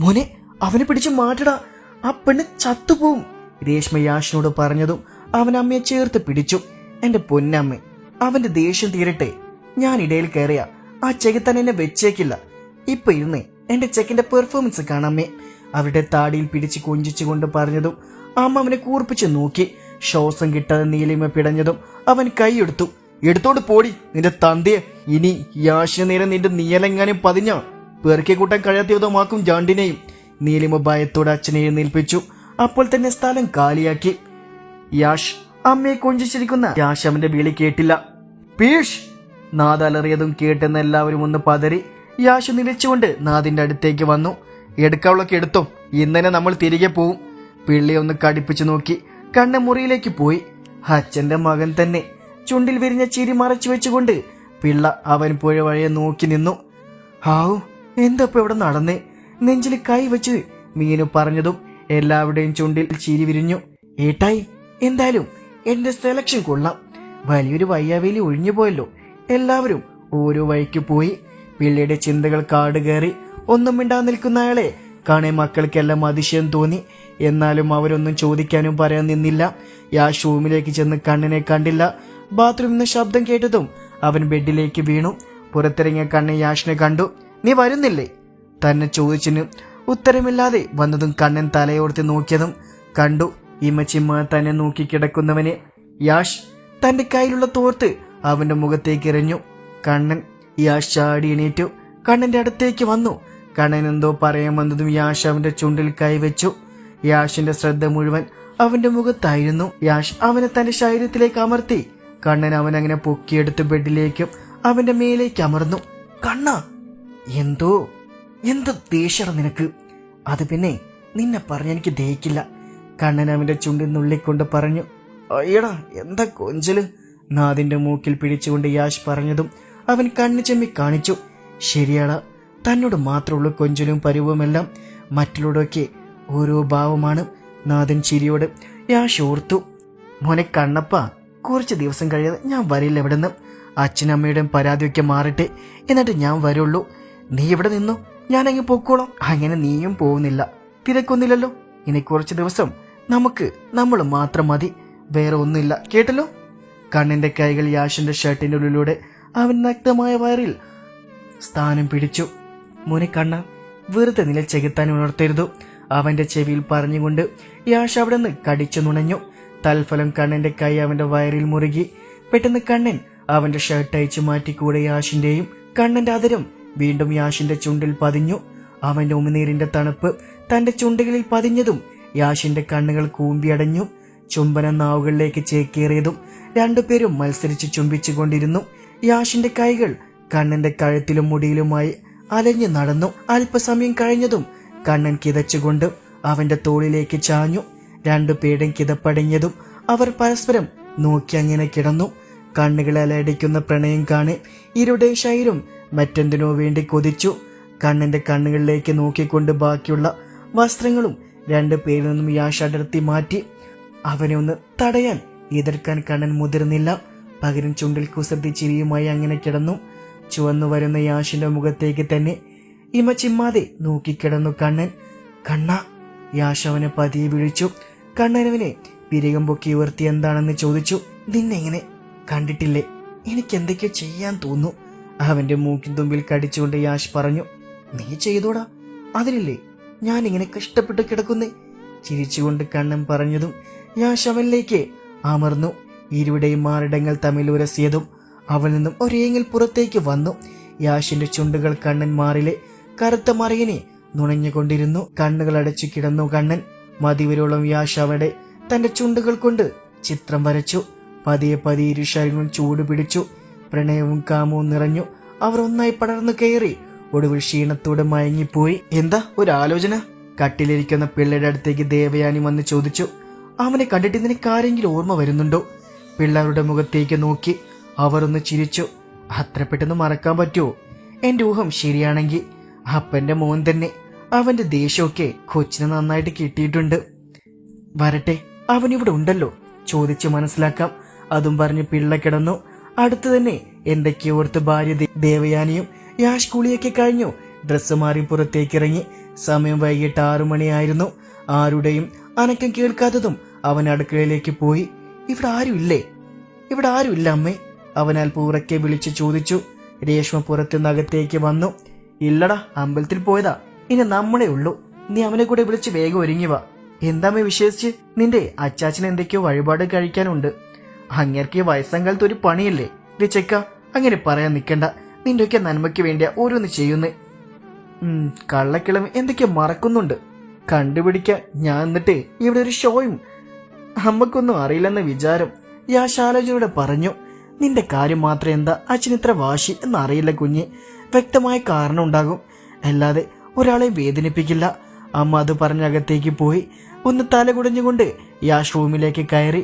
മോനെ, അവനെ പിടിച്ച് മാറ്റടാ, ആ പെണ്ണ് ചത്തുപോവും. രേഷ്മ യാഷിനോട് പറഞ്ഞതും അവൻ അമ്മയെ ചേർത്ത് പിടിച്ചു. എന്റെ പൊന്നമ്മ, അവന്റെ ദേഷ്യം തീരട്ടെ. ഞാൻ ഇടയിൽ കയറിയ ആ ചെകുത്താൻ എന്നെ വെച്ചേക്കില്ല. ഇപ്പൊ ഇരുന്ന് എന്റെ ചെക്കിന്റെ പെർഫോമൻസ് കാണാമേ. അവരുടെ താടിയിൽ പിടിച്ച് കൊഞ്ചിച്ചുകൊണ്ട് പറഞ്ഞതും അമ്മ അവനെ കൂർപ്പിച്ച് നോക്കി. ശ്വാസം കിട്ടാതെ നീലിമ പിടഞ്ഞതും അവൻ കൈയെടുത്തു. എടുത്തോണ്ട് പോടി നിന്റെ തന്തയെ. ഇനി യാഷിന് നേരെ നിന്റെ നീലങ്ങാനും പതിഞ്ഞ പെറുക്കെ കൂട്ടാൻ കഴിയാത്തതുമാക്കും ജാണ്ടിനെയും. നീലിമ ഭയത്തോടെ അച്ഛനെ എഴുന്നേൽപ്പിച്ചു. അപ്പോൾ തന്നെ സ്ഥലം കാലിയാക്കി. യാഷ്. അമ്മയെ കൊഞ്ചിച്ചിരിക്കുന്ന യാഷ് അവന്റെ വിളി കേട്ടില്ല. പീഷ്. നാദ് അലറിയതും കേട്ടെന്ന് എല്ലാവരും ഒന്ന് പതറി. യാഷ് നിലച്ചുകൊണ്ട് നാദിന്റെ അടുത്തേക്ക് വന്നു. എടുക്കാവുള്ളൊക്കെ എടുത്തോ, ഇന്നലെ നമ്മൾ തിരികെ പോവും. പിള്ളി ഒന്ന് കടിപ്പിച്ചു നോക്കി. കണ്ണ മുറിയിലേക്ക് പോയി. അച്ഛന്റെ മകൻ തന്നെ. ചുണ്ടിൽ വിരിഞ്ഞ ചിരി മറച്ചു വെച്ചുകൊണ്ട് പിള്ള അവൻ പുഴ വഴിയെ നോക്കി നിന്നു. ഹാവു, എന്തപ്പോ ഇവിടെ നടന്നേ? നെഞ്ചിൽ കൈ വെച്ച് മീനു പറഞ്ഞതും എല്ലാവരുടെയും ചുണ്ടിൽ ചിരി വിരിഞ്ഞു. ഏട്ടായി, എന്തായാലും എന്റെ സെലക്ഷൻ കൊള്ളാം. വലിയൊരു വയ്യാവേലി ഒഴിഞ്ഞു പോയല്ലോ. എല്ലാവരും ഓരോ വഴിക്ക് പോയി. പിള്ളയുടെ ചിന്തകൾ കാട് കയറി. ഒന്നും മിണ്ടാൻ നിൽക്കുന്ന അയാളെ കാണേ മക്കൾക്കെല്ലാം അതിശയം തോന്നി. എന്നാലും അവരൊന്നും ചോദിക്കാനും പറയാൻ നിന്നില്ല. യാഷ് റൂമിലേക്ക് ചെന്ന് കണ്ണിനെ കണ്ടില്ല. ബാത്റൂമിൽ നിന്ന് ശബ്ദം കേട്ടതും അവൻ ബെഡിലേക്ക് വീണു. പുറത്തിറങ്ങിയ കണ്ണൻ യാഷിനെ കണ്ടു. നീ വരുന്നില്ലേ? തന്നെ ചോദിച്ചിന് ഉത്തരമില്ലാതെ വന്നതും കണ്ണൻ തലയോർത്തി നോക്കിയതും കണ്ടു ഇമച്ചിമ്മ തന്നെ നോക്കി കിടക്കുന്നവനെ. യാഷ് തന്റെ കയ്യിലുള്ള തോർത്ത് അവന്റെ മുഖത്തേക്ക് എറിഞ്ഞു. കണ്ണൻ. യാഷ് ചാടി എണീറ്റു. കണ്ണന്റെ അടുത്തേക്ക് വന്നു. കണ്ണൻ എന്തോ പറയാൻ വന്നതും യാഷ് അവന്റെ ചുണ്ടിൽ കൈവച്ചു. യാഷിന്റെ ശ്രദ്ധ മുഴുവൻ അവന്റെ മുഖത്തായിരുന്നു. യാഷ് അവനെ തന്റെ ശരീരത്തിലേക്ക് അമർത്തി. കണ്ണൻ അവൻ അങ്ങനെ പൊക്കിയെടുത്ത് ബെഡിലേക്കും അവന്റെ മേലേക്ക് അമർന്നു. കണ്ണ, എന്ത് ദേഷ്യട നിനക്ക്? അത് പിന്നെ നിന്നെ പറഞ്ഞെനിക്ക് ദഹിക്കില്ല. കണ്ണൻ അവന്റെ ചുണ്ടിൽ നുള്ളിക്കൊണ്ട് പറഞ്ഞു. അയ്യടാ, എന്താ കൊഞ്ചല്? നാദിന്റെ മൂക്കിൽ പിടിച്ചുകൊണ്ട് യാഷ് പറഞ്ഞതും അവൻ കണ്ണു ചെമ്മി കാണിച്ചു. ശരിയാടാ, തന്നോട് മാത്രമുള്ള കൊഞ്ചലും പരിവുമെല്ലാം മറ്റുള്ളവരൊക്കെ ഓരോ ഭാവമാണ്. നാദൻ ചിരിയോട് യാഷ് ഓർത്തു. മോനെ കണ്ണപ്പ, കുറച്ച് ദിവസം കഴിയാതെ ഞാൻ വരില്ല എവിടെന്ന്. അച്ഛനമ്മയുടെയും പരാതിയൊക്കെ മാറട്ടെ, എന്നിട്ട് ഞാൻ വരുള്ളൂ. നീ ഇവിടെ നിന്നു, ഞാനങ്ങ് പൊക്കോളാം. അങ്ങനെ നീയും പോകുന്നില്ല, തിരക്കൊന്നില്ലല്ലോ. ഇനി കുറച്ച് ദിവസം നമ്മൾ മാത്രം മതി, വേറെ ഒന്നുമില്ല, കേട്ടല്ലോ? കണ്ണിന്റെ കൈകൾ യാഷിന്റെ ഷർട്ടിന്റെ ഉള്ളിലൂടെ അവൻ നഗ്നമായ വയറിൽ സ്ഥാനം പിടിച്ചു. മോനെ കണ്ണ, വെറുതെ നില ചെകുത്താൻ ഉണർത്തരുതു, അവന്റെ ചെവിയിൽ പറഞ്ഞുകൊണ്ട് യാഷ് അവിടെ നിന്ന് കടിച്ചു നുണഞ്ഞു. തൽഫലം കണ്ണന്റെ കൈ അവന്റെ വയറിൽ മുറുകി. പെട്ടെന്ന് കണ്ണൻ അവന്റെ ഷർട്ട് അയച്ചു മാറ്റിക്കൂടെ യാഷിന്റെയും. കണ്ണന്റെ അതിരം വീണ്ടും യാഷിന്റെ ചുണ്ടിൽ പതിഞ്ഞു. അവന്റെ ഉമിനീരിന്റെ തണുപ്പ് തന്റെ ചുണ്ടുകളിൽ പതിഞ്ഞതും യാഷിന്റെ കണ്ണുകൾ കൂമ്പിയടഞ്ഞു. ചുംബന നാവുകളിലേക്ക് ചേക്കേറിയതും രണ്ടുപേരും മത്സരിച്ച് ചുംബിച്ചുകൊണ്ടിരുന്നു. യാഷിന്റെ കൈകൾ കണ്ണന്റെ കഴുത്തിലും മുടിയിലുമായി അലഞ്ഞു നടന്നു. അല്പസമയം കഴിഞ്ഞതും കണ്ണൻ കിതച്ചുകൊണ്ട് അവന്റെ തോളിലേക്ക് ചാഞ്ഞു. രണ്ടുപേരും കിതപ്പടങ്ങിയതും അവർ പരസ്പരം നോക്കി അങ്ങനെ കിടന്നു. കണ്ണുകൾ അലയടിക്കുന്ന പ്രണയം കാണെ ഇരുടെ ശൈലും മറ്റെന്തിനോ വേണ്ടി കൊതിച്ചു. കണ്ണന്റെ കണ്ണുകളിലേക്ക് നോക്കിക്കൊണ്ട് ബാക്കിയുള്ള വസ്ത്രങ്ങളും രണ്ടുപേരിൽ നിന്നും യാഷ് അടർത്തി മാറ്റി. അവനെ ഒന്ന് തടയാൻ എതിർക്കാൻ കണ്ണൻ മുതിർന്നില്ല. പകരം ചുണ്ടിൽ കുസൃതി ചിരിയുമായി അങ്ങനെ കിടന്നു. ചുവന്നു വരുന്ന യാഷിന്റെ മുഖത്തേക്ക് തന്നെ ഇമച്ചിമ്മാതെ നോക്കിക്കിടന്നു കണ്ണൻ. കണ്ണ, യാഷ് അവനെ പതിയെ വിളിച്ചു. കണ്ണനവനെ പിരികം പൊക്കി ഉയർത്തി എന്താണെന്ന് ചോദിച്ചു. നിന്നെങ്ങനെ കണ്ടിട്ടില്ലേ? എനിക്ക് എന്തൊക്കെയോ ചെയ്യാൻ തോന്നുന്നു. അവന്റെ മൂക്കിൻ തുമ്പിൽ കടിച്ചുകൊണ്ട് യാഷ് പറഞ്ഞു. നീ ചെയ്തോടാ, അതിനല്ലേ ഞാനിങ്ങനെ കഷ്ടപ്പെട്ട് കിടക്കുന്നേ? ചിരിച്ചുകൊണ്ട് കണ്ണൻ പറഞ്ഞതും യാഷ് അവനിലേക്ക് അമർന്നു. ഇരുവിടെയും മാറിടങ്ങൾ തമ്മിൽ ഉരസിയതും അവൻ നിന്നും ഒരേങ്ങൽ പുറത്തേക്ക് വന്നു. യാഷിന്റെ ചുണ്ടുകൾ കണ്ണൻ മാറിലെ കറുത്ത മറിയനെ നുണഞ്ഞുകൊണ്ടിരുന്നു. കണ്ണുകൾ അടച്ചു കിടന്നു കണ്ണൻ. മതിവരോളം യാഷ് അവിടെ തന്റെ ചുണ്ടുകൾ കൊണ്ട് ചിത്രം വരച്ചു. പതിയെ പതിയെ ഇരു ശരീരങ്ങളും ചൂട് പിടിച്ചു. പ്രണയവും കാമവും നിറഞ്ഞു. അവർ ഒന്നായി പടർന്നു കയറി. ഒടുവിൽ ക്ഷീണത്തോടെ മയങ്ങിപ്പോയി. എന്താ ഒരു ആലോചന? കട്ടിലിരിക്കുന്ന പിള്ളയുടെ അടുത്തേക്ക് ദേവയാനി വന്ന് ചോദിച്ചു. അവനെ കണ്ടിട്ട് നിനക്ക് ആരെങ്കിലും ഓർമ്മ വരുന്നുണ്ടോ? പിള്ളേരുടെ മുഖത്തേക്ക് നോക്കി അവർ ഒന്ന് ചിരിച്ചു. അത്ര പെട്ടെന്ന് മറക്കാൻ പറ്റുമോ? എന്റെ ഊഹം ശരിയാണെങ്കിൽ അപ്പന്റെ മോൻ തന്നെ. അവന്റെ ദേഷ്യമൊക്കെ കൊച്ചിനെ നന്നായിട്ട് കിട്ടിയിട്ടുണ്ട്. വരട്ടെ, അവനിവിടെ ഉണ്ടല്ലോ, ചോദിച്ച് മനസ്സിലാക്കാം. അതും പറഞ്ഞ് പിള്ള കിടന്നു. അടുത്തു തന്നെ എന്തൊക്കെയോർത്ത് ഭാര്യ ദേവയാനിയും യാഷ് കുളിയൊക്കെ കഴിഞ്ഞു ഡ്രസ്സ് മാറി പുറത്തേക്കിറങ്ങി. സമയം വൈകിട്ട് 6 മണിയായിരുന്നു. ആരുടെയും അനക്കം കേൾക്കാത്തതും അവൻ അടുക്കളയിലേക്ക് പോയി. ഇവിടെ ആരുമില്ല അമ്മേ, അവൻ അല്പം ഉറക്കെ വിളിച്ച് ചോദിച്ചു. രേഷ്മ പുറത്തുനിന്ന് അകത്തേക്ക് വന്നു. ഇല്ലടാ, അമ്പലത്തിൽ പോയതാ, ഇനി നമ്മളെ ഉള്ളൂ. നീ അവനെ കൂടെ വിളിച്ച് വേഗം ഒരുങ്ങി വാ. എന്താമ്മേ വിശേഷിച്ച്? നിന്റെ അച്ചാച്ചന് എന്തൊക്കെയോ വഴിപാട് കഴിക്കാനുണ്ട്. അങ്ങേർക്ക് വയസ്സങ്കാലത്ത് ഒരു പണിയല്ലേ? ഇത് ചെക്ക, അങ്ങനെ പറയാൻ നിൽക്കണ്ട. നിന്റെയൊക്കെ നന്മയ്ക്ക് വേണ്ടിയാ ഓരോന്ന് ചെയ്യുന്നേ. കള്ളക്കിളവ് എന്തൊക്കെയോ മറക്കുന്നുണ്ട്. കണ്ടുപിടിക്കാൻ ഞാൻ എന്നിട്ട് ഇവിടെ ഒരു ഷോയും. അമ്മക്കൊന്നും അറിയില്ലെന്ന വിചാരം, യാശാലോചനയോടെ പറഞ്ഞു. നിന്റെ കാര്യം മാത്രം എന്താ അച്ഛൻ ഇത്ര വാശി എന്നറിയില്ല കുഞ്ഞ്. വ്യക്തമായ കാരണം ഉണ്ടാകും, അല്ലാതെ ഒരാളെ വേദനിപ്പിക്കില്ല. അമ്മ അത് പറഞ്ഞകത്തേക്ക് പോയി. ഒന്ന് തല കുടഞ്ഞുകൊണ്ട് യാഷ് റൂമിലേക്ക് കയറി.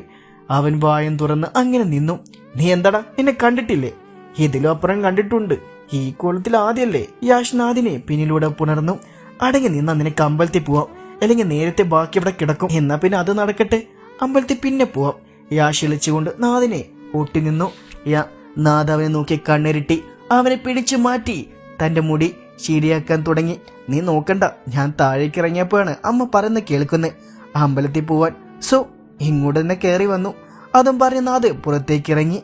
അവൻ വായും തുറന്ന് അങ്ങനെ നിന്നു. നീ എന്താടാ, എന്നെ കണ്ടിട്ടില്ലേ? ഇതിലും അപ്പുറം കണ്ടിട്ടുണ്ട്. ഈ കോളത്തിൽ ആദ്യല്ലേ? യാഷ് നാദിനെ പിന്നിലൂടെ പുണർന്നു. അടങ്ങി നിന്നാ നിനക്ക് അമ്പലത്തിൽ പോവാം, അല്ലെങ്കിൽ നേരത്തെ ബാക്കി ഇവിടെ കിടക്കും. എന്നാ പിന്നെ അത് നടക്കട്ടെ, അമ്പലത്തിൽ പിന്നെ പോവാം. യാഷ് ഇളിച്ചുകൊണ്ട് നാദിനെ ഒട്ടി നിന്നു. നാദ് അവനെ നോക്കി കണ്ണിരിട്ടി അവനെ പിടിച്ചു മാറ്റി തന്റെ മുടി ശരിയാക്കാൻ തുടങ്ങി. നീ നോക്കണ്ട, ഞാൻ താഴേക്ക് ഇറങ്ങിയപ്പോഴാണ് അമ്മ പറയുന്നത് കേൾക്കുന്നത്, അമ്പലത്തിൽ പോവാൻ. സോ ഇങ്ങോട്ട് തന്നെ കയറി വന്നു. അതും പറഞ്ഞ് നാദ് പുറത്തേക്ക് ഇറങ്ങി.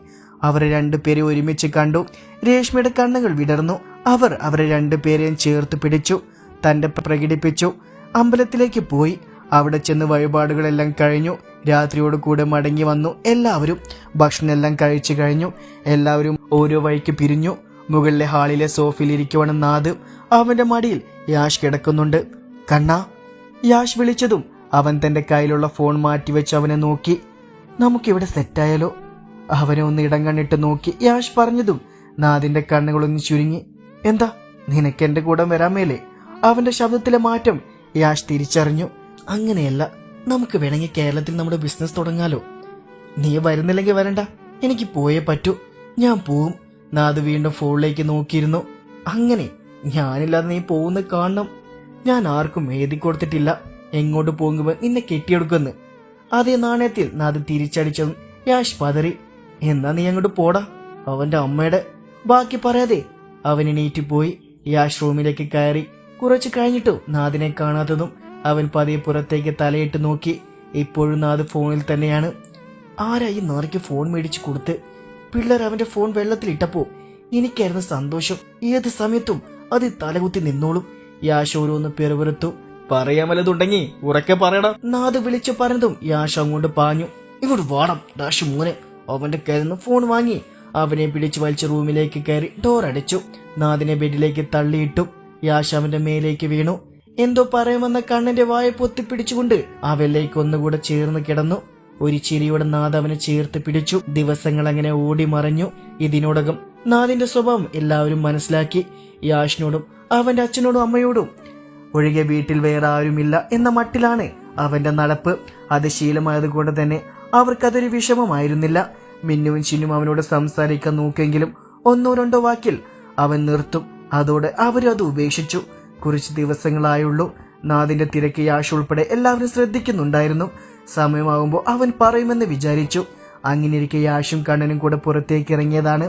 അവരെ രണ്ടുപേരെ ഒരുമിച്ച് കണ്ടു. രേഷ്മയുടെ കണ്ണുകൾ വിടർന്നു. അവരെ രണ്ടുപേരെയും ചേർത്ത് പിടിച്ചു, തന്റെ പ്രകടിപ്പിച്ചു. അമ്പലത്തിലേക്ക് പോയി. അവിടെ ചെന്ന് വഴിപാടുകളെല്ലാം കഴിഞ്ഞു. രാത്രിയോട് കൂടെ മടങ്ങി വന്നു. എല്ലാവരും ഭക്ഷണമെല്ലാം കഴിച്ചു കഴിഞ്ഞു. എല്ലാവരും ഓരോ വഴിക്ക് പിരിഞ്ഞു. മുകളിലെ ഹാളിലെ സോഫയിൽ ഇരിക്കുവാണ് നാദ്. അവന്റെ മടിയിൽ യാഷ് കിടക്കുന്നുണ്ട്. കണ്ണാ, യാഷ് വിളിച്ചതും അവൻ തന്റെ കയ്യിലുള്ള ഫോൺ മാറ്റിവെച്ച് അവനെ നോക്കി. നമുക്കിവിടെ സെറ്റായാലോ? അവനെ ഒന്ന് ഇടം കണ്ണിട്ട് നോക്കി യാഷ് പറഞ്ഞതും നാദിന്റെ കണ്ണുകളൊന്ന് ചുരുങ്ങി. എന്താ, നിനക്ക് എന്റെ കൂടെ വരാൻ മേലേ? അവന്റെ ശബ്ദത്തിലെ മാറ്റം യാഷ് തിരിച്ചറിഞ്ഞു. അങ്ങനെയല്ല, നമുക്ക് വേണമെങ്കിൽ കേരളത്തിൽ നമ്മുടെ ബിസിനസ് തുടങ്ങാലോ. നീ വരുന്നില്ലെങ്കിൽ വരണ്ട, എനിക്ക് പോയേ പറ്റൂ. ഞാൻ പോവും. നാദ് വീണ്ടും ഫോണിലേക്ക് നോക്കിയിരുന്നു. അങ്ങനെ ഞാനില്ലാതെ നീ പോകുന്ന കാണണം. ഞാൻ ആർക്കും എഴുതി കൊടുത്തിട്ടില്ല എങ്ങോട്ട് പോകുമ്പോൾ നിന്നെ കെട്ടിയെടുക്കുമെന്ന്. അതേ നാണയത്തിൽ നാദ് തിരിച്ചടിച്ചതും യാഷ് പതറി. എന്നാ നീ അങ്ങോട്ട് പോടാ, അവന്റെ അമ്മയുടെ. ബാക്കി പറയാതെ അവൻ എണീറ്റ് പോയി. യാഷ് റൂമിലേക്ക് കയറി. കുറച്ചു കഴിഞ്ഞിട്ടും നാദിനെ കാണാത്തതും അവൻ പതിയെ പുറത്തേക്ക് തലയിട്ട് നോക്കി. ഇപ്പോഴും നാദ് ഫോണിൽ തന്നെയാണ്. ആരാ ഈ നാറിക്ക് ഫോൺ മേടിച്ചു കൊടുത്ത്? പിള്ളേർ അവന്റെ ഫോൺ വെള്ളത്തിലിട്ടപ്പോ എനിക്കായിരുന്നു സന്തോഷം. ഏത് സമയത്തും അത് തലകുത്തി നിന്നോളും. യാഷ് ഓരോന്ന് പെറുപെറുത്തു. പറയാമല്ലതുണ്ടെങ്കി ഉറക്കെ പറയടാ, നാദ് വിളിച്ചു പറഞ്ഞതും യാഷ് അങ്ങോട്ട് പാഞ്ഞു. ഇങ്ങോട്ട് വാടം ഡാഷ് മോനെ. അവന്റെ കയ്യിൽ നിന്ന് ഫോൺ വാങ്ങി അവനെ പിടിച്ചു വലിച്ച റൂമിലേക്ക് കയറി ഡോർ അടച്ചു. നാദിനെ ബെഡിലേക്ക് തള്ളിയിട്ടു. യാഷ് അവന്റെ മേലേക്ക് വീണു. എന്തോ പറയുമെന്ന കണ്ണന്റെ വായ പൊത്തിപ്പിടിച്ചുകൊണ്ട് അവനിലേക്ക് ഒന്നുകൂടെ ചേർന്ന് കിടന്നു. ഒരു ചിരിയോടെ നാദ് അവനെ ചേർത്ത് പിടിച്ചു. ദിവസങ്ങൾ അങ്ങനെ ഓടി മറഞ്ഞു. ഇതിനോടകം നാദിന്റെ സ്വഭാവം എല്ലാവരും മനസ്സിലാക്കി. യാഷിനോടും അവന്റെ അച്ഛനോടും അമ്മയോടും ഒഴികെ വീട്ടിൽ വേറെ ആരുമില്ല എന്ന മട്ടിലാണ് അവന്റെ നടപ്പ്. അത് ശീലമായതുകൊണ്ട് തന്നെ അവർക്കതൊരു വിഷമമായിരുന്നില്ല. മിന്നുവും ചിന്നും അവനോട് സംസാരിക്കാൻ നോക്കെങ്കിലും ഒന്നോ രണ്ടോ വാക്കിൽ അവൻ നിർത്തും. അതോടെ അവരും അത് ഉപേക്ഷിച്ചു. കുറച്ച് ദിവസങ്ങളായുള്ളൂ. നാദിന്റെ തിരക്ക് യാഷ് ഉൾപ്പെടെ എല്ലാവരും ശ്രദ്ധിക്കുന്നുണ്ടായിരുന്നു. സമയമാകുമ്പോൾ അവൻ പറയുമെന്ന് വിചാരിച്ചു. അങ്ങനെയിരിക്കെ യാഷും കണ്ണനും കൂടെ പുറത്തേക്ക് ഇറങ്ങിയതാണ്.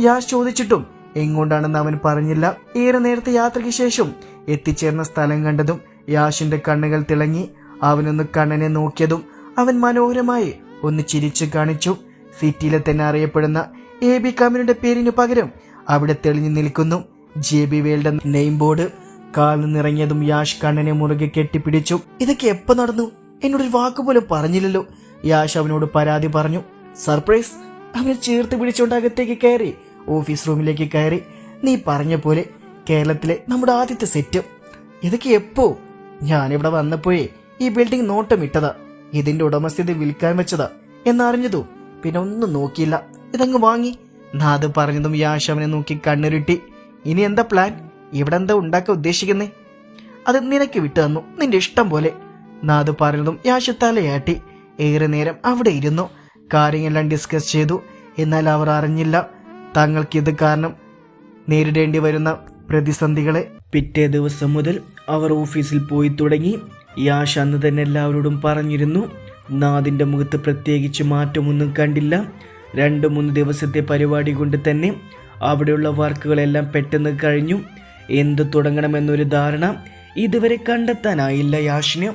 യാഷ് ചോദിച്ചിട്ടും എങ്ങോട്ടാണെന്ന് അവൻ പറഞ്ഞില്ല. ഏറെ നേരത്തെ യാത്രയ്ക്ക് ശേഷം എത്തിച്ചേർന്ന സ്ഥലം കണ്ടതും യാഷിന്റെ കണ്ണുകൾ തിളങ്ങി. അവനൊന്ന് കണ്ണനെ നോക്കിയതും അവൻ മനോഹരമായി ഒന്ന് ചിരിച്ചു കാണിച്ചു. സിറ്റിയിലെ തന്നെ അറിയപ്പെടുന്ന AB കമ്പനിയുടെ പേരിനു പകരം അവിടെ തെളിഞ്ഞു നിൽക്കുന്നു JB വേൾഡ് നെയിം ബോർഡ്. കാലിൽ നിറങ്ങിയതും യാഷ് കണ്ണനെ മുറുകെ കെട്ടിപ്പിടിച്ചു. ഇതൊക്കെ എപ്പോ നടന്നു? എന്നോടൊരു വാക്കുപോലും പറഞ്ഞില്ലല്ലോ. യാഷ് അവനോട് പരാതി പറഞ്ഞു. സർപ്രൈസ്. അവനെ ചേർത്ത് പിടിച്ചുകൊണ്ട് അകത്തേക്ക് കയറി ഓഫീസ് റൂമിലേക്ക് കയറി. നീ പറഞ്ഞ പോലെ കേരളത്തിലെ നമ്മുടെ ആദ്യത്തെ സെറ്റ്. ഇതൊക്കെ എപ്പോ? ഞാനിവിടെ വന്നപ്പോഴേ ഈ ബിൽഡിംഗ് നോട്ടം ഇട്ടതാ. ഇതിന്റെ ഉടമസ്ഥത വിൽക്കാൻ വെച്ചതാ എന്നറിഞ്ഞതോ പിന്നെ ഒന്നും നോക്കിയില്ല, ഇതങ്ങ് വാങ്ങി. നാദ് പറഞ്ഞതും യാഷ് അവനെ നോക്കി കണ്ണുരുട്ടി. ഇനി എന്താ പ്ലാൻ? ഇവിടെ എന്താ ഉണ്ടാക്കാൻ ഉദ്ദേശിക്കുന്നേ? അത് നിനക്ക് വിട്ടു തന്നു, നിന്റെ ഇഷ്ടം പോലെ. നാദ് പറഞ്ഞതും യാഷ് തലയാട്ടി. ഏറെ നേരം അവിടെ ഇരുന്നു. കാര്യങ്ങളെല്ലാം ഡിസ്കസ് ചെയ്തു. എന്നാൽ അവർ അറിഞ്ഞില്ല തങ്ങൾക്കിത് കാരണം നേരിടേണ്ടി വരുന്ന പ്രതിസന്ധികളെ. പിറ്റേ ദിവസം മുതൽ അവർ ഓഫീസിൽ പോയി തുടങ്ങി. യാഷ് അന്ന് തന്നെ എല്ലാവരോടും പറഞ്ഞിരുന്നു. നാദിന്റെ മുഖത്ത് പ്രത്യേകിച്ച് മാറ്റമൊന്നും കണ്ടില്ല. 2-3 ദിവസത്തെ പരിപാടി കൊണ്ട് തന്നെ അവിടെയുള്ള വർക്കുകളെല്ലാം പെട്ടെന്ന് കഴിഞ്ഞു. എന്ത് തുടങ്ങണമെന്നൊരു ധാരണ ഇതുവരെ കണ്ടെത്താനായില്ല യാഷിന്.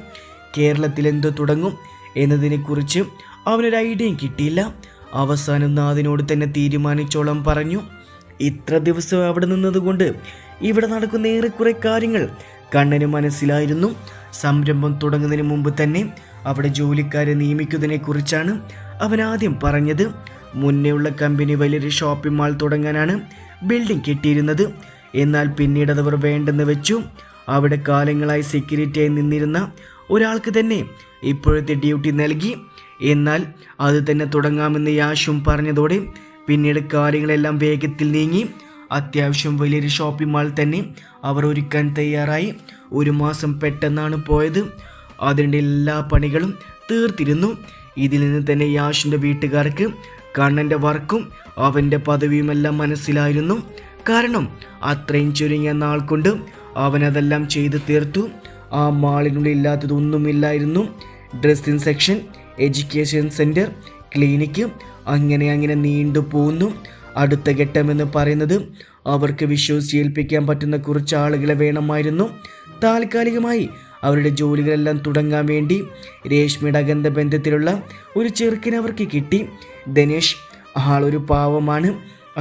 കേരളത്തിൽ എന്തു തുടങ്ങും എന്നതിനെക്കുറിച്ച് അവനൊരു ഐഡിയയും കിട്ടിയില്ല. അവസാനം നാദിനോട് തന്നെ തീരുമാനിച്ചോളം പറഞ്ഞു. ഇത്ര ദിവസം അവിടെ നിന്നതുകൊണ്ട് ഇവിടെ നടക്കുന്ന ഏറെക്കുറെ കാര്യങ്ങൾ കണ്ണന് മനസ്സിലായിരുന്നു. സംരംഭം തുടങ്ങുന്നതിന് മുമ്പ് തന്നെ അവിടെ ജോലിക്കാരെ നിയമിക്കുന്നതിനെ കുറിച്ചാണ് അവൻ ആദ്യം പറഞ്ഞത്. മുന്നേയുള്ള കമ്പനി വലിയൊരു ഷോപ്പിംഗ് മാൾ തുടങ്ങാനാണ് ബിൽഡിംഗ് കെട്ടിയിരുന്നത്. എന്നാൽ പിന്നീട് അതവർ വേണ്ടെന്ന് വെച്ചു. അവിടെ കാലങ്ങളായി സെക്യൂരിറ്റിയായി നിന്നിരുന്ന ഒരാൾക്ക് തന്നെ ഇപ്പോഴത്തെ ഡ്യൂട്ടി നൽകി. എന്നാൽ അത് തന്നെ തുടങ്ങാമെന്ന് യാഷും പറഞ്ഞതോടെ പിന്നീട് കാര്യങ്ങളെല്ലാം വേഗത്തിൽ നീങ്ങി. അത്യാവശ്യം വലിയൊരു ഷോപ്പിംഗ് മാൾ തന്നെ അവർ ഒരുക്കാൻ തയ്യാറായി. 1 മാസം പെട്ടെന്നാണ് പോയത്. അതിൻ്റെ എല്ലാ പണികളും തീർത്തിരുന്നു. ഇതിൽ നിന്ന് തന്നെ യാഷിൻ്റെ വീട്ടുകാർക്ക് കണ്ണൻ്റെ വർക്കും അവൻ്റെ പദവിയുമെല്ലാം മനസ്സിലായിരുന്നു. കാരണം അത്രയും ചുരുങ്ങിയ നാൾ കൊണ്ട് അവനതെല്ലാം ചെയ്തു തീർത്തു. ആ മാളിനുള്ളിൽ ഇല്ലാത്തതൊന്നുമില്ലായിരുന്നു. Dressing section, education centre, clinic, അങ്ങനെ നീണ്ടു പോകുന്നു. അടുത്ത ഘട്ടമെന്ന് പറയുന്നത് അവർക്ക് വിശ്വസിച്ചേൽപ്പിക്കാൻ പറ്റുന്ന കുറച്ച് ആളുകളെ വേണമായിരുന്നു. താൽക്കാലികമായി അവരുടെ ജോലികളെല്ലാം തുടങ്ങാൻ വേണ്ടി രേഷ്മയുടെ അകന്ത ബന്ധത്തിലുള്ള ഒരു ചെറുക്കനെ അവർക്ക് കിട്ടി. ധനേഷ് ആളൊരു പാവമാണ്.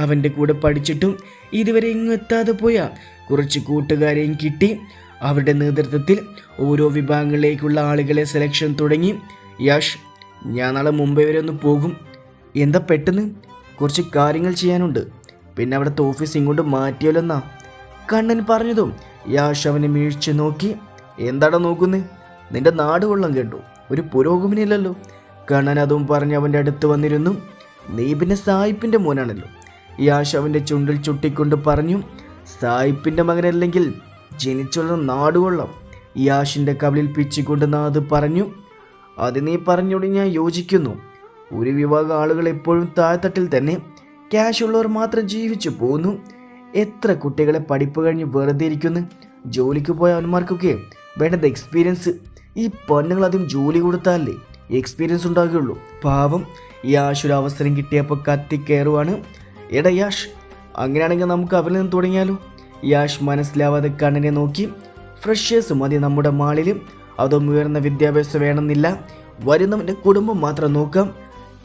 അവൻ്റെ കൂടെ പഠിച്ചിട്ടും ഇതുവരെ എങ്ങും എത്താതെ പോയ കുറച്ച് കൂട്ടുകാരെയും കിട്ടി. അവരുടെ നേതൃത്വത്തിൽ ഓരോ വിഭാഗങ്ങളിലേക്കുള്ള ആളുകളെ സെലക്ഷൻ തുടങ്ങി. യാഷ്, ഞാൻ നാളെ മുംബൈ വരെ ഒന്ന് പോകും. എന്താ പെട്ടെന്ന്? കുറച്ച് കാര്യങ്ങൾ ചെയ്യാനുണ്ട്. പിന്നെ അവിടുത്തെ ഓഫീസ് ഇങ്ങോട്ട് മാറ്റിയല്ലോന്നാ കണ്ണൻ പറഞ്ഞതും യാഷ് അവനെ വീഴ്ച നോക്കി. എന്താടാ നോക്കുന്നത്? നിന്റെ നാട് കൊള്ളം കേട്ടു, ഒരു പുരോഗമനമില്ലല്ലോ. കണ്ണൻ അതും പറഞ്ഞ് അവൻ്റെ അടുത്ത് വന്നിരുന്നു. നീ പിന്നെ സായിപ്പിൻ്റെ മോനാണല്ലോ. യാഷ് അവൻ്റെ ചുണ്ടിൽ ചുട്ടിക്കൊണ്ട് പറഞ്ഞു. സായിപ്പിൻ്റെ മകനല്ലെങ്കിൽ ജനിച്ചുള്ള നാടുകൊള്ളാം. യാഷിൻ്റെ കവിളിൽ പിച്ചിക്കൊണ്ട് നാദ് പറഞ്ഞു. അത് നീ പറഞ്ഞോട് ഞാൻ യോജിക്കുന്നു. ഒരു വിഭാഗം ആളുകൾ എപ്പോഴും താഴ്ത്തട്ടിൽ തന്നെ, ക്യാഷ് ഉള്ളവർ മാത്രം ജീവിച്ചു പോകുന്നു. എത്ര കുട്ടികളെ പഠിപ്പ് കഴിഞ്ഞ് വെറുതെ ഇരിക്കുന്നു. ജോലിക്ക് പോയ അവന്മാർക്കൊക്കെ വേണ്ടത് എക്സ്പീരിയൻസ്. ഈ പെണ്ണുങ്ങൾ ആദ്യം ജോലി കൊടുത്താലേ എക്സ്പീരിയൻസ് ഉണ്ടാകുകയുള്ളൂ. പാവം യാഷ് ഒരു അവസരം കിട്ടിയപ്പോൾ കത്തിക്കയറുവാണ്. എടാ യാഷ്, അങ്ങനെയാണെങ്കിൽ നമുക്ക് അവരിൽ നിന്ന് തുടങ്ങിയാലോ? യാഷ് മനസ്സിലാവാതെ കണ്ണനെ നോക്കി. ഫ്രഷേഴ്സ് മതി നമ്മുടെ മാളിലും. അതും ഉയർന്ന വിദ്യാഭ്യാസം വേണമെന്നില്ല. വരുന്നവൻ്റെ കുടുംബം മാത്രം നോക്കാം.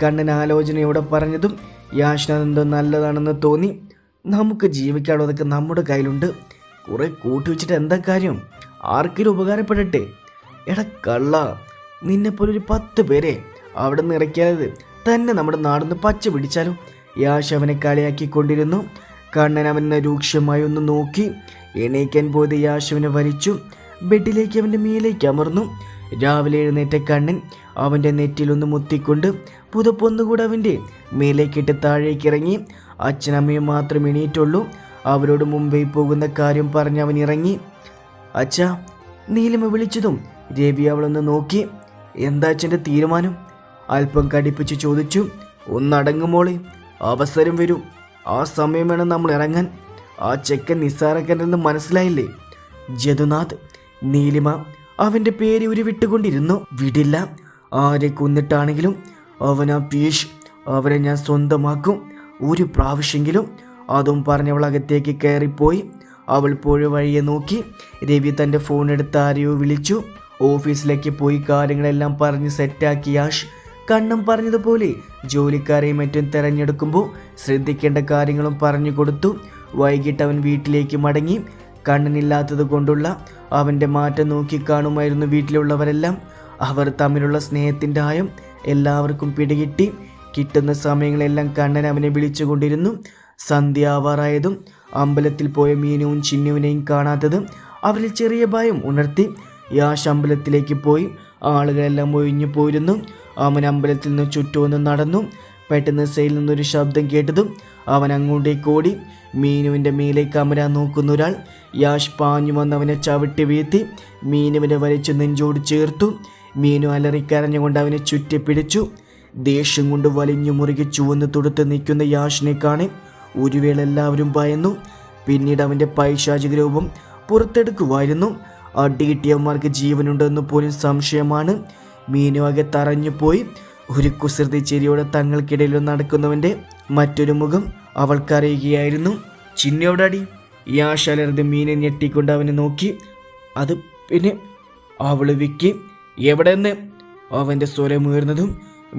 കണ്ണൻ ആലോചനയോടെ പറഞ്ഞതും യാഷിനെന്തോ നല്ലതാണെന്ന് തോന്നി. നമുക്ക് ജീവിക്കാനുള്ളതൊക്കെ നമ്മുടെ കയ്യിലുണ്ട്. കുറെ കൂട്ടിവെച്ചിട്ട് എന്താ കാര്യം? ആർക്കെങ്കിലും ഉപകാരപ്പെടട്ടെ. എടാ കള്ള, നിന്നെപ്പോലെ ഒരു 10 പേരെ അവിടെ നിന്ന് ഇറക്കിയാൽ തന്നെ നമ്മുടെ നാടിന്ന് പച്ച പിടിച്ചാലോ? യാഷ് അവനെ കളിയാക്കിക്കൊണ്ടിരുന്നു. കണ്ണൻ അവനെ രൂക്ഷമായി ഒന്ന് നോക്കി. എണീക്കാൻ പോയത് യാഷ് അവനെ വലിച്ചു. ബെഡിലേക്ക് അവൻ്റെ മീലേക്ക് അമർന്നു. രാവിലെ എഴുന്നേറ്റ കണ്ണൻ അവൻ്റെ നെറ്റിലൊന്ന് മുത്തിക്കൊണ്ട് പുതപ്പൊന്നുകൂടെ അവൻ്റെ മേലേക്കിട്ട് താഴേക്കിറങ്ങി. അച്ഛനമ്മയും മാത്രം എണീറ്റുള്ളൂ. അവരോട് മുംബൈ പോകുന്ന കാര്യം പറഞ്ഞ് അവൻ ഇറങ്ങി. അച്ഛാ, നീലിമ വിളിച്ചതും രവി അവളൊന്ന് നോക്കി. എന്താ അച്ഛൻ്റെ തീരുമാനം? അല്പം കടിപ്പിച്ച് ചോദിച്ചു. ഒന്നടങ്ങുമോളെ, അവസരം വരും. ആ സമയം വേണം നമ്മൾ ഇറങ്ങാൻ. ആ ചെക്കൻ നിസ്സാരക്കനെന്ന് മനസ്സിലായില്ലേ? ജദുനാഥ്. നീലിമ അവൻ്റെ പേര് ഉരുവിട്ടുകൊണ്ടിരുന്നു. വിടില്ല. ആരെ കൊന്നിട്ടാണെങ്കിലും അവൻ ആ പീഷ്, അവനെ ഞാൻ സ്വന്തമാക്കും. ഒരു പ്രാവശ്യെങ്കിലും. അതും പറഞ്ഞവൾ അകത്തേക്ക് കയറിപ്പോയി. അവൾ പോയ വഴിയെ നോക്കി. രവി തൻ്റെ ഫോൺ എടുത്ത് ആരെയോ വിളിച്ചു. ഓഫീസിലേക്ക് പോയി കാര്യങ്ങളെല്ലാം പറഞ്ഞ് സെറ്റാക്കി യാഷ്. കണ്ണൻ പറഞ്ഞതുപോലെ ജോലിക്കാരെയും മറ്റും തിരഞ്ഞെടുക്കുമ്പോൾ ശ്രദ്ധിക്കേണ്ട കാര്യങ്ങളും പറഞ്ഞു കൊടുത്തു. വൈകിട്ട് അവൻ വീട്ടിലേക്ക് മടങ്ങി. കണ്ണനില്ലാത്തത് കൊണ്ടുള്ള അവൻ്റെ മാറ്റം നോക്കിക്കാണുമായിരുന്നു വീട്ടിലുള്ളവരെല്ലാം. അവർ തമ്മിലുള്ള സ്നേഹത്തിൻ്റെ ആയം എല്ലാവർക്കും പിടികിട്ടി. കിട്ടുന്ന സമയങ്ങളെല്ലാം കണ്ണൻ അവനെ വിളിച്ചുകൊണ്ടിരുന്നു. സന്ധ്യ ആവാറായതും അമ്പലത്തിൽ പോയ മീനുവും ചിന്നുവിനെയും കാണാത്തതും അവരിൽ ചെറിയ ഭയം ഉണർത്തി. യാഷ് അമ്പലത്തിലേക്ക് പോയി. ആളുകളെല്ലാം ഒഴിഞ്ഞു പോയിരുന്നു. അവൻ അമ്പലത്തിൽ നിന്ന് ചുറ്റുമൊന്ന് നടന്നു. പെട്ടെന്ന് സൈഡിൽ നിന്നൊരു ശബ്ദം കേട്ടതും അവൻ അങ്ങോട്ടേക്ക് ഓടി. മീനുവിൻ്റെ മേലേക്ക് അമരാൻ നോക്കുന്ന ഒരാൾ. യാഷ് പാഞ്ഞു വന്ന് അവനെ ചവിട്ടി വീഴ്ത്തി. മീനുവിനെ വലിച്ചു നെഞ്ചോട് ചേർത്തു. മീനു അലറിക്കരഞ്ഞുകൊണ്ട് അവനെ ചുറ്റിപ്പിടിച്ചു. ദേഷ്യം കൊണ്ട് വലിഞ്ഞു മുറുകി ചുവന്ന് തുടുത്ത് നിൽക്കുന്ന യാഷിനെ കാണി ഒരു വേള എല്ലാവരും ഭയന്നു. പിന്നീട് അവൻ്റെ പൈശാചിക രൂപം പുറത്തെടുക്കുമായിരുന്നു. അടികിട്ടിയവന്മാർക്ക് ജീവനുണ്ടെന്ന് പോലും സംശയമാണ്. മീനു ആകെ തറഞ്ഞു പോയി. ഒരു കുസൃതി ചിരിയോടെ തങ്ങൾക്കിടയിൽ നടക്കുന്നവൻ്റെ മറ്റൊരു മുഖം അവൾക്കറിയുകയായിരുന്നു. ചിന്നയോടടി. യാഷ് അലർന്ന് മീനെ ഞെട്ടിക്കൊണ്ട് അവനെ നോക്കി. അത് പിന്നെ അവള് വിക്കി എവിടെന്ന് അവൻ്റെ സ്വരമുയർന്നതും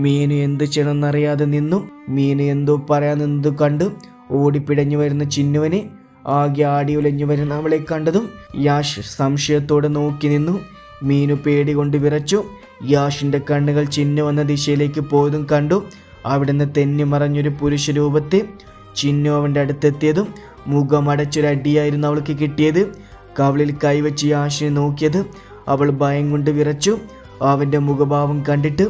മീനു എന്ത് ചെയ്യണമെന്നറിയാതെ നിന്നു. മീനു എന്തോ പറയാൻ നിന്നത് കണ്ടു ഓടിപ്പിടഞ്ഞു വരുന്ന ചിന്നുവിനെ ആകെ ആടിയുലഞ്ഞു വരുന്ന അവളെ കണ്ടതും യാഷ് സംശയത്തോടെ നോക്കി നിന്നു. മീനു പേടി കൊണ്ട് വിറച്ചു. യാഷിൻ്റെ കണ്ണുകൾ ചിന്നു വന്ന ദിശയിലേക്ക് പോയതും കണ്ടു. അവിടുന്ന് തെന്നി മറഞ്ഞൊരു പുരുഷ രൂപത്തെ. ചിന്നു അവൻ്റെ അടുത്തെത്തിയതും മുഖമടച്ചൊരടിയായിരുന്നു അവൾക്ക് കിട്ടിയത്. കവളിൽ കൈവച്ച് യാഷിനെ നോക്കിയത് അവൾ ഭയം കൊണ്ട് വിറച്ചു. അവൻ്റെ മുഖഭാവം കണ്ടിട്ട്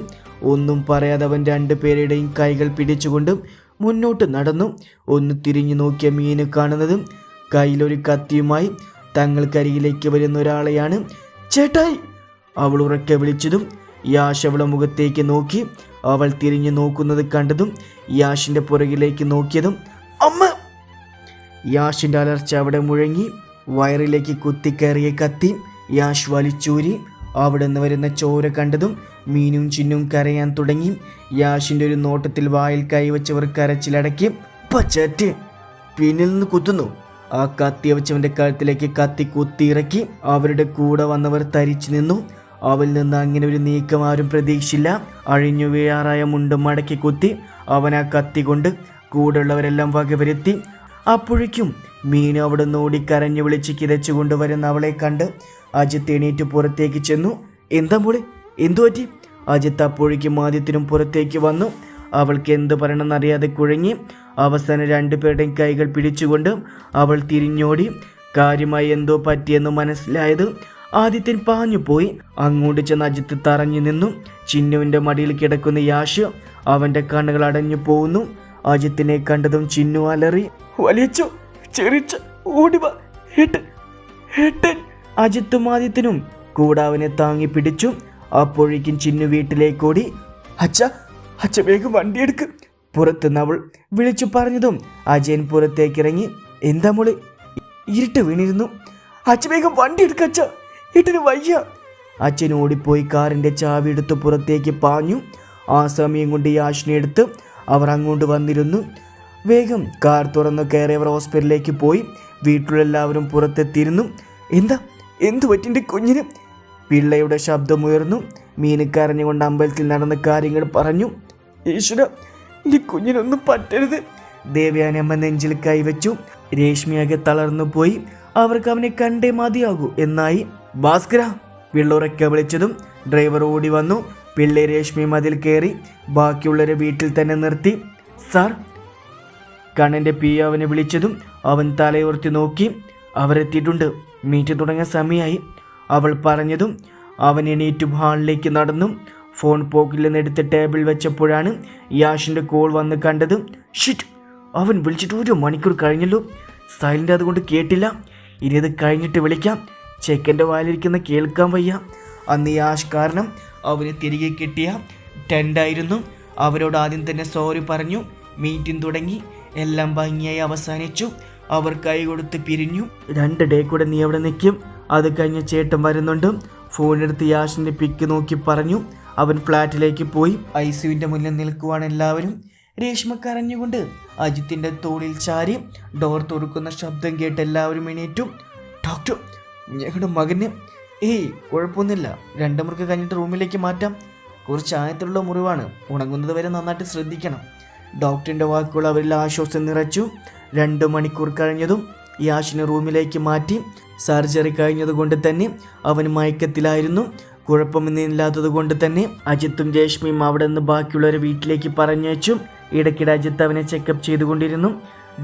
ഒന്നും പറയാതെ അവൻ രണ്ടുപേരുടെയും കൈകൾ പിടിച്ചുകൊണ്ട് മുന്നോട്ട് നടന്നു. ഒന്ന് തിരിഞ്ഞു നോക്കിയ മീനു കാണുന്നതും കയ്യിലൊരു കത്തിയുമായി തങ്ങൾക്കരികിലേക്ക് വരുന്ന ഒരാളെയാണ്. ചേട്ടായി അവൾ ഉറക്കെ വിളിച്ചതും യാഷ് അവളെ മുഖത്തേക്ക് നോക്കി. അവൾ തിരിഞ്ഞു നോക്കുന്നത് കണ്ടതും യാഷിൻ്റെ പുറകിലേക്ക് നോക്കിയതും അമ്മ. യാഷിൻ്റെ അലർച്ച അവിടെ മുഴങ്ങി. വയറിലേക്ക് കുത്തിക്കയറിയ കത്തി യാഷ് വലിച്ചൂരി. അവിടെ നിന്ന് വരുന്ന ചോര കണ്ടതും മീനും ചിന്നും കരയാൻ തുടങ്ങി. യാഷിൻ്റെ ഒരു നോട്ടത്തിൽ വായിൽ കൈവച്ചവർ കരച്ചിലടക്കി. പച്ചറ്റ് പിന്നിൽ നിന്ന് കുത്തുന്നു. ആ കത്തി വെച്ചവൻ്റെ കഴുത്തിലേക്ക് കത്തി കുത്തിയിറക്കി. അവരുടെ കൂടെ വന്നവർ തരിച്ചു നിന്നു. അവൽ നിന്ന് അങ്ങനെ ഒരു നീക്കം ആരും പ്രതീക്ഷിച്ചില്ല. അഴിഞ്ഞു വീഴാറായ മുണ്ട് മടക്കി കുത്തി അവൻ ആ കത്തി കൊണ്ട് കൂടെയുള്ളവരെല്ലാം വകവരുത്തി. അപ്പോഴേക്കും മീനു അവിടെ നിന്ന് ഓടിക്കരഞ്ഞു വിളിച്ച് കിതച്ചു കൊണ്ടുവരുന്ന അവളെ കണ്ട് അജിത്ത് എണീറ്റ് പുറത്തേക്ക് ചെന്നു. എന്താ മോളെ, എന്തു പറ്റി? അജിത്ത് അപ്പോഴേക്കും ആദ്യത്തിനും പുറത്തേക്ക് വന്നു. അവൾക്ക് എന്ത് പറയണമെന്നറിയാതെ കുഴങ്ങി. അവസാനം രണ്ടുപേരുടെയും കൈകൾ പിടിച്ചുകൊണ്ട് അവൾ തിരിഞ്ഞോടി. കാര്യമായി എന്തോ പറ്റിയെന്ന് മനസ്സിലായത് ആദിത്യൻ പാഞ്ഞു പോയി. അങ്ങോട്ട് ചെന്ന് അജിത്ത് തറഞ്ഞു നിന്നു. ചിന്നുവിൻ്റെ മടിയിൽ കിടക്കുന്ന യാഷ് അവൻ്റെ കണ്ണുകൾ അടഞ്ഞു പോകുന്നു. അജിത്തിനെ കണ്ടതും ചിന്നു അലറി, വലിച്ചു ചെറിച്ച ഓടിവ ഏട്ടൻ. അജിത്തും ആദിത്യനും കൂടെ അവനെ താങ്ങി പിടിച്ചു. അപ്പോഴേക്കും ചിന്നു വീട്ടിലേക്കോടി. അച്ഛ വേഗം വണ്ടിയെടുക്ക്. പുറത്തുനിന്ന് അവൾ വിളിച്ചു പറഞ്ഞതും അജയൻ പുറത്തേക്കിറങ്ങി. എന്താ മോളെ? ഇരുട്ട് വീണിരുന്നു. അച്ഛ വേഗം വണ്ടി എടുക്ക അച്ഛ, ഏട്ടന് വയ്യ. അച്ഛൻ ഓടിപ്പോയി കാറിൻ്റെ ചാവി എടുത്ത് പുറത്തേക്ക് പാഞ്ഞു. ആ സമയം കൊണ്ട് യാഷിനെ എടുത്ത് അവർ അങ്ങോട്ട് വന്നിരുന്നു. വേഗം കാർ തുറന്നു കയറിയവർ ഹോസ്പിറ്റലിലേക്ക് പോയി. വീട്ടിലുള്ള എല്ലാവരും പുറത്തെത്തിയിരുന്നു. എന്തു പറ്റിൻ്റെ കുഞ്ഞിന്? പിള്ളയുടെ ശബ്ദമുയർന്നു. മീന് കരഞ്ഞുകൊണ്ട് അമ്പലത്തിൽ നടന്ന കാര്യങ്ങൾ പറഞ്ഞു. ഈശ്വര, എൻ്റെ കുഞ്ഞിനൊന്നും പറ്റരുത്. ദേവയാനമ്മ നെഞ്ചിൽ കൈവച്ചു. രേഷ്മിയാകെ തളർന്നു പോയി. അവർക്ക് അവനെ കണ്ടേ മതിയാകൂ എന്നായി. ഭാസ്കര, പിള്ളുറക്കെ വിളിച്ചതും ഡ്രൈവർ ഓടി വന്നു. പിള്ളെ രേഷ്മി മതിൽ കയറി ബാക്കിയുള്ളവരെ വീട്ടിൽ തന്നെ നിർത്തി. സാർ, കണ്ണൻ്റെ പി അവനെ വിളിച്ചതും അവൻ തലയുയർത്തി നോക്കി. അവരെത്തിയിട്ടുണ്ട്, മീറ്റ് തുടങ്ങിയ സമയമായി അവൾ പറഞ്ഞതും അവൻ എണീറ്റ് ഹാളിലേക്ക് നടന്നു. ഫോൺ പോക്കിൽ നിന്ന് എടുത്ത് ടേബിൾ വെച്ചപ്പോഴാണ് യാഷിൻ്റെ കോൾ വന്ന് കണ്ടത്. ഷിറ്റ്, അവൻ വിളിച്ചിട്ട് 1 മണിക്കൂർ കഴിഞ്ഞല്ലോ. സൈലൻ്റ് അതുകൊണ്ട് കേട്ടില്ല. ഇനി അത് കഴിഞ്ഞിട്ട് വിളിക്കാം. ചെക്കൻ്റെ വായിലിരിക്കുന്ന കേൾക്കാൻ വയ്യ. അന്ന് യാഷ് കാരണം അവന് തിരികെ കിട്ടിയ ടെൻഡായിരുന്നു. അവരോട് ആദ്യം തന്നെ സോറി പറഞ്ഞു. മീറ്റിംഗ് തുടങ്ങി. എല്ലാം ഭംഗിയായി അവസാനിച്ചു. അവർ കൈ കൊടുത്ത് പിരിഞ്ഞു. 2 ഡേ കൂടെ നീ അവിടെ നിൽക്കും. അത് കഴിഞ്ഞ് ചേട്ടൻ വരുന്നുണ്ട്. ഫോണെടുത്ത് യാഷിൻ്റെ പിക്ക് നോക്കി പറഞ്ഞു. അവൻ ഫ്ലാറ്റിലേക്ക് പോയി. ഐസിയുവിൻ്റെ മുന്നിൽ നിൽക്കുവാണ് എല്ലാവരും. രേഷ്മ കരഞ്ഞുകൊണ്ട് അജിത്തിൻ്റെ തോളിൽ ചാരി. ഡോർ തുറക്കുന്ന ശബ്ദം കേട്ട് എല്ലാവരും എണീറ്റു. ഡോക്ടർ, ഞങ്ങളുടെ മകന് കുഴപ്പമൊന്നുമില്ല. 2 മുറിക്ക് കഴിഞ്ഞിട്ട് റൂമിലേക്ക് മാറ്റാം. കുറച്ച് ആഴത്തിലുള്ള മുറിവാണ്. ഉണങ്ങുന്നത് വരെ നന്നായിട്ട് ശ്രദ്ധിക്കണം. ഡോക്ടറിൻ്റെ വാക്കുകൾ അവരിൽ ആശ്വാസം നിറച്ചു. 2 മണിക്കൂർ കഴിഞ്ഞതും യാഷിനെ റൂമിലേക്ക് മാറ്റി. സർജറി കഴിഞ്ഞതുകൊണ്ട് തന്നെ അവൻ മയക്കത്തിലായിരുന്നു. കുഴപ്പമൊന്നുമില്ലാത്തത് കൊണ്ട് തന്നെ അജിത്തും രേഷ്മയും അവിടെ നിന്ന് ബാക്കിയുള്ളവരെ വീട്ടിലേക്ക് പറഞ്ഞയച്ചു. ഇടയ്ക്കിടെ അജിത്ത് അവനെ ചെക്കപ്പ് ചെയ്തുകൊണ്ടിരുന്നു.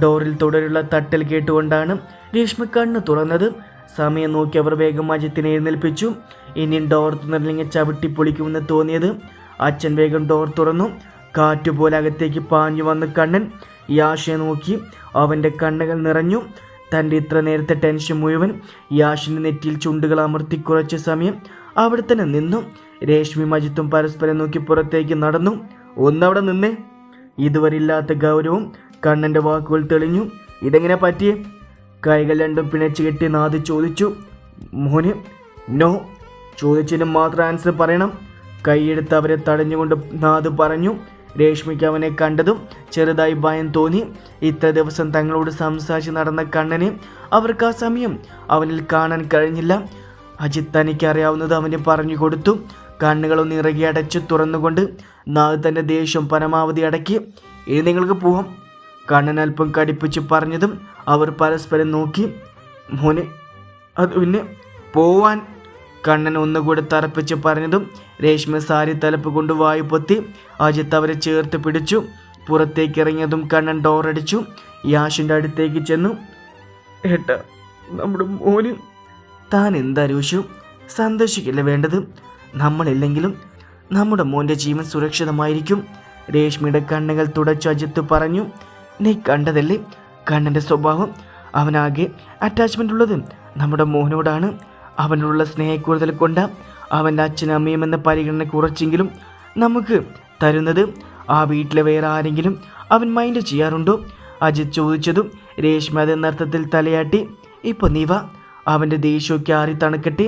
ഡോറിൽ തുടരെയുള്ള തട്ടൽ കേട്ടുകൊണ്ടാണ് രേഷ്മ കണ്ണ് തുറന്നത്. സമയം നോക്കി അവർ വേഗം അജിത്തിനെ എഴുന്നേൽപ്പിച്ചു. ഇനിയും ഡോർ തുറന്നില്ലെങ്കിൽ ചവിട്ടി പൊളിക്കുമെന്ന് തോന്നിയത്. അച്ഛൻ വേഗം ഡോർ തുറന്നു. കാറ്റുപോലെ അകത്തേക്ക് പാഞ്ഞു വന്ന് കണ്ണൻ യാഷിനെ നോക്കി. അവൻ്റെ കണ്ണുകൾ നിറഞ്ഞു. തൻ്റെ ഇത്ര നേരത്തെ ടെൻഷൻ മുഴുവൻ യാഷിൻ്റെ നെറ്റിയിൽ ചുണ്ടുകൾ അമർത്തി കുറച്ച സമയം അവിടെ തന്നെ നിന്നു. രേഷ്മി അജിത്തും പരസ്പരം നോക്കി പുറത്തേക്ക് നടന്നു. ഒന്നവിടെ നിന്നേ. ഇതുവരെ ഇല്ലാത്ത ഗൗരവം കണ്ണൻ്റെ വാക്കുകൾ തെളിഞ്ഞു. ഇതെങ്ങനെ പറ്റിയേ? കൈകൾ രണ്ടും പിണച്ചു കെട്ടി നാദ് ചോദിച്ചു. മോന് നോ. ചോദിച്ചതിന് മാത്രം ആൻസർ പറയണം. കൈയെടുത്ത് അവരെ തടഞ്ഞുകൊണ്ട് നാദ് പറഞ്ഞു. രേഷ്മിക്ക് അവനെ കണ്ടതും ചെറുതായി ഭയം തോന്നി. ഇത്ര ദിവസം തങ്ങളോട് സംസാരിച്ച് നടന്ന കണ്ണനെ അവർക്ക് ആ സമയം അവനിൽ കാണാൻ കഴിഞ്ഞില്ല. അജിത്ത് തനിക്കറിയാവുന്നത് അവന് പറഞ്ഞു കൊടുത്തു. കണ്ണുകളൊന്ന് ഇറകി അടച്ചു തുറന്നുകൊണ്ട് നാഗ് തൻ്റെ ദേഷ്യം പരമാവധി അടക്കി. ഇനി നിങ്ങൾക്ക് പോവാം, കണ്ണൻ അല്പം കടിപ്പിച്ച് പറഞ്ഞതും അവർ പരസ്പരം നോക്കി. മോനെ അത് പിന്നെ പോവാൻ, കണ്ണൻ ഒന്നുകൂടെ തറപ്പിച്ച് പറഞ്ഞതും രേഷ്മ സാരി തലപ്പ് കൊണ്ട് വായു പൊത്തി. അജിത്ത് അവരെ ചേർത്ത് പിടിച്ചു. പുറത്തേക്ക് ഇറങ്ങിയതും കണ്ണൻ ഡോറടിച്ചു. യാഷിൻ്റെ അടുത്തേക്ക് ചെന്നു. ഏട്ടാ, നമ്മുടെ മോന്. താൻ എന്താരോശു, സന്തോഷിക്കില്ല വേണ്ടത്. നമ്മളില്ലെങ്കിലും നമ്മുടെ മോൻ്റെ ജീവൻ സുരക്ഷിതമായിരിക്കും. രേഷ്മയുടെ കണ്ണുകൾ തുടച്ചു അജിത്ത് പറഞ്ഞു. നീ കണ്ടതല്ലേ കണ്ണൻ്റെ സ്വഭാവം. അവനാകെ അറ്റാച്ച്മെൻ്റ് ഉള്ളത് നമ്മുടെ മോനോടാണ്. അവനോടുള്ള സ്നേഹക്കൂടുതൽ കൊണ്ട് അവൻ്റെ അച്ഛനും അമ്മയും എന്ന പരിഗണന കുറച്ചെങ്കിലും നമുക്ക് തരുന്നത്. ആ വീട്ടിലെ വേറെ ആരെങ്കിലും അവൻ മൈൻഡ് ചെയ്യാറുണ്ടോ? അജിത്ത് ചോദിച്ചതും രേഷ്മ അതെന്നർത്ഥത്തിൽ തലയാട്ടി. ഇപ്പോൾ നീ വാ, അവൻ്റെ ദേഷ്യമൊക്കെ ആറി തണുക്കട്ടെ.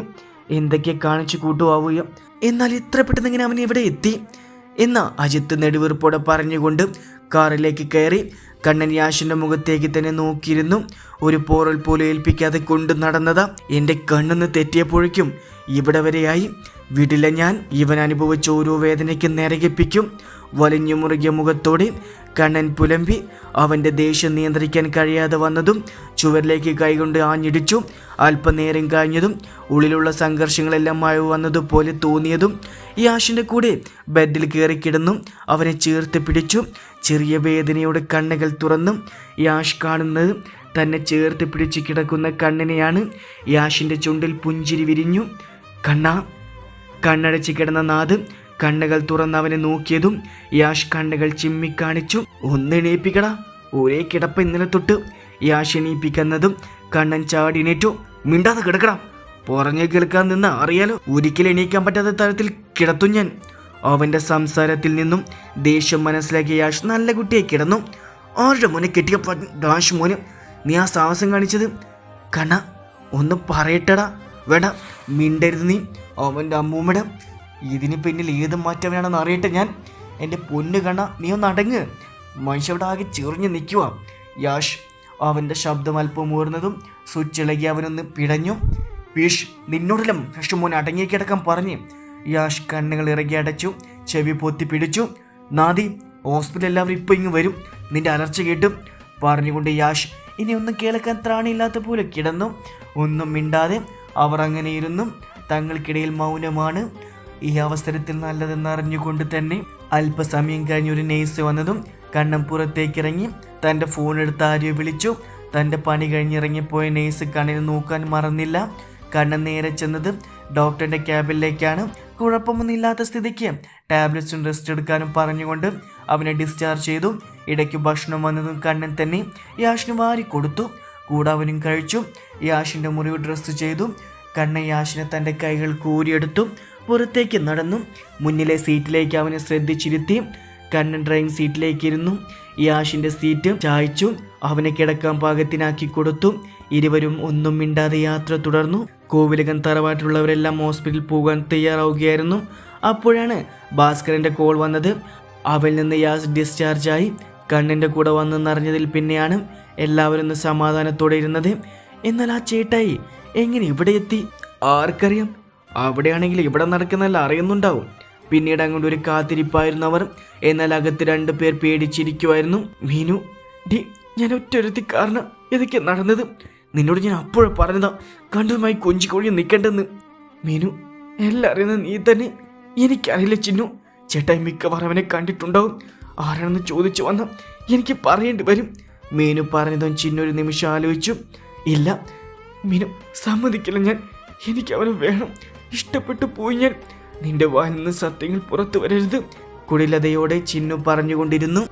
എന്തൊക്കെ കാണിച്ചു കൂട്ടുവാവുക. എന്നാൽ ഇത്ര പെട്ടെന്ന് ഇങ്ങനെ അവൻ ഇവിടെ എത്തി എന്നാ അജിത്ത് നെടുവീർപ്പോടെ പറഞ്ഞുകൊണ്ട് കാറിലേക്ക് കയറി. കണ്ണൻ യാഷിൻ്റെ മുഖത്തേക്ക് തന്നെ നോക്കിയിരുന്നു. ഒരു പോറൽ പോലും ഏൽപ്പിക്കാതെ കൊണ്ടു നടന്നതാ. എൻ്റെ കണ്ണെന്ന് തെറ്റിയപ്പോഴേക്കും ഇവിടെ വരെയായി. വിടില്ല ഞാൻ. ഇവൻ അനുഭവിച്ച ഓരോ വേദനയ്ക്ക് നരകിപ്പിക്കും. വലിഞ്ഞു മുറുകിയ മുഖത്തോടെ കണ്ണൻ പുലമ്പി. അവൻ്റെ ദേഷ്യം നിയന്ത്രിക്കാൻ കഴിയാതെ വന്നതും ചുവരിലേക്ക് കൈകൊണ്ട് ആഞ്ഞിടിച്ചു. അല്പനേരം കഴിഞ്ഞതും ഉള്ളിലുള്ള സംഘർഷങ്ങളെല്ലാം മഴ വന്നതുപോലെ തോന്നിയതും യാഷിൻ്റെ കൂടെ ബെഡിൽ കയറി കിടന്നു. അവനെ ചേർത്ത് പിടിച്ചു. ചെറിയ വേദനയോടെ കണ്ണുകൾ തുറന്നു. യാഷ് കാണുന്നത് തന്നെ ചേർത്ത് പിടിച്ച് കിടക്കുന്ന കണ്ണനെയാണ്. യാഷിൻ്റെ ചുണ്ടിൽ പുഞ്ചിരി വിരിഞ്ഞു. കണ്ണടച്ച് കിടന്ന നാദ് കണ്ണുകൾ തുറന്ന് അവനെ നോക്കിയതും യാഷ് കണ്ണുകൾ ചിമ്മിക്കാണിച്ചു. ഒന്ന് എണീപ്പിക്കടാ, ഒരേ കിടപ്പ് ഇന്നലെ തൊട്ട്. യാഷ് എണീപ്പിക്കുന്നതും കണ്ണൻ ചാടിനേറ്റു. മിണ്ടാതെ കിടക്കടാ, പുറഞ്ഞു കേൾക്കാൻ നിന്ന് അറിയാലോ. ഒരിക്കലും എണീക്കാൻ പറ്റാത്ത തരത്തിൽ കിടത്തും ഞാൻ. അവൻ്റെ സംസാരത്തിൽ നിന്നും ദേഷ്യം മനസ്സിലാക്കിയ യാഷ് നല്ല കുട്ടിയെ കിടന്നു. ആരുടെ മോനെ കെട്ടിയ ഡാഷ് മോന് നീ ആ സാഹസം കാണിച്ചത്? കണ്ണ ഒന്ന് പറയട്ടടാ. വേണ്ട, മിണ്ടരുത് നീ. അവൻ്റെ അമ്മൂമ്മയുടെ ഇതിന് പിന്നിൽ ഏത് മാറ്റവനാണെന്ന് അറിയട്ടെ ഞാൻ. എൻ്റെ പൊന്ന് കണ്ണ, നീ ഒന്ന് അടങ്ങ്. മനുഷ്യവിടെ ആകെ ചെറിഞ്ഞ് നിൽക്കുക. യാഷ് അവൻ്റെ ശബ്ദം അല്പം ഊർന്നതും സ്വിച്ച് ഇളകി അവനൊന്ന് പിടഞ്ഞു. പീഷ്, നിന്നോടെല്ലാം മോനെ അടങ്ങി കിടക്കാൻ പറഞ്ഞ്. യാഷ് കണ്ണുകൾ ഇറങ്ങി അടച്ചു. ചെവി പൊത്തി പിടിച്ചു. നാദി, ഹോസ്പിറ്റൽ എല്ലാവരും ഇപ്പോൾ ഇങ്ങ് വരും, നിന്റെ അലർച്ച കേട്ടും പറഞ്ഞുകൊണ്ട് യാഷ് ഇനി ഒന്നും കേൾക്കാൻ ത്രാണിയില്ലാത്ത പോലെ കിടന്നു. ഒന്നും മിണ്ടാതെ അവർ അങ്ങനെ ഇരുന്നു. തങ്ങൾക്കിടയിൽ മൗനമാണ്. ഈ അവസരത്തിൽ നല്ലതെന്ന് അറിഞ്ഞുകൊണ്ട് തന്നെ അല്പസമയം കഴിഞ്ഞ് ഒരു നേഴ്സ് വന്നതും കണ്ണൻ പുറത്തേക്കിറങ്ങി തൻ്റെ ഫോൺ എടുത്ത് ആരെയോ വിളിച്ചു. തൻ്റെ പണി കഴിഞ്ഞിറങ്ങിപ്പോയ നേഴ്സ് കണ്ണിന് നോക്കാൻ മറന്നില്ല. കണ്ണൻ നേരെ ചെന്നത് ഡോക്ടറിൻ്റെ ക്യാബിനിലേക്കാണ്. കുഴപ്പമൊന്നുമില്ലാത്ത സ്ഥിതിക്ക് ടാബ്ലറ്റ്സും റെസ്റ്റ് എടുക്കാനും പറഞ്ഞുകൊണ്ട് അവനെ ഡിസ്ചാർജ് ചെയ്തു. ഇടയ്ക്ക് ഭക്ഷണം വന്നതും കണ്ണൻ തന്നെ യാഷിന് വാരി കൊടുത്തു. കൂടെ അവനും കഴിച്ചു. യാഷിൻ്റെ മുറിവ് ഡ്രസ്സ് ചെയ്തു. കണ്ണൻ യാഷിനെ തൻ്റെ കൈകൾ കോരിയെടുത്തു. പുറത്തേക്ക് നടന്നു. മുന്നിലെ സീറ്റിലേക്ക് അവനെ ശ്രദ്ധിച്ചിരുത്തി. കണ്ണൻ ഡ്രൈവിംഗ് സീറ്റിലേക്ക് ഇരുന്നു. യാഷിൻ്റെ സീറ്റ് ചായച്ചു അവനെ കിടക്കാൻ പാകത്തിനാക്കി കൊടുത്തു. ഇരുവരും ഒന്നും മിണ്ടാതെ യാത്ര തുടർന്നു. കോവിലകൻ തറവാട്ടിലുള്ളവരെല്ലാം ഹോസ്പിറ്റലിൽ പോകാൻ തയ്യാറാവുകയായിരുന്നു. അപ്പോഴാണ് ഭാസ്കരൻ്റെ കോൾ വന്നത്. അവനിൽ നിന്ന് യാഷ് ഡിസ്ചാർജായി കണ്ണൻ്റെ കൂടെ വന്നെന്നറിഞ്ഞതിൽ പിന്നെയാണ് എല്ലാവരും സമാധാനത്തോടെ ഇരുന്നത്. എന്നാൽ ആ ചേട്ടായി എങ്ങനെ ഇവിടെ എത്തി? ആർക്കറിയാം. അവിടെയാണെങ്കിൽ ഇവിടെ നടക്കുന്നതെല്ലാം അറിയുന്നുണ്ടാവും. പിന്നീട് അങ്ങോട്ട് ഒരു കാത്തിരിപ്പായിരുന്നു അവർ. എന്നാൽ അകത്ത് 2 പേർ പേടിച്ചിരിക്കുമായിരുന്നു. മീനു, ഡി, ഞാൻ ഒറ്റൊരുത്തി കാരണം ഇതൊക്കെ നടന്നത്. നിന്നോട് ഞാൻ അപ്പോഴും പറഞ്ഞതാ കണ്ടതുമായി കൊഞ്ചിക്കൊഴി നിൽക്കേണ്ടെന്ന്. മീനു, എല്ലാം അറിയുന്നത് നീ തന്നെ. എനിക്കറിയില്ല ചിന്നു. ചേട്ടായി മിക്കവാറും അവനെ കണ്ടിട്ടുണ്ടാവും. ആരാണെന്ന് ചോദിച്ചു വന്ന എനിക്ക് പറയേണ്ടി വരും. മീനു പറഞ്ഞതും ചിന്നു ഒരു നിമിഷം ആലോചിച്ചു. ഇല്ല മീനു, സമ്മതിക്കില്ല ഞാൻ. എനിക്ക് അവനെ വേണം. ഇഷ്ടപ്പെട്ടു പോയി ഞാൻ. നിന്റെ വായിൽ നിന്ന് സത്യങ്ങൾ പുറത്തു വരരുത്. കുടിലതയോടെ ചിന്നു പറഞ്ഞുകൊണ്ടിരുന്നു.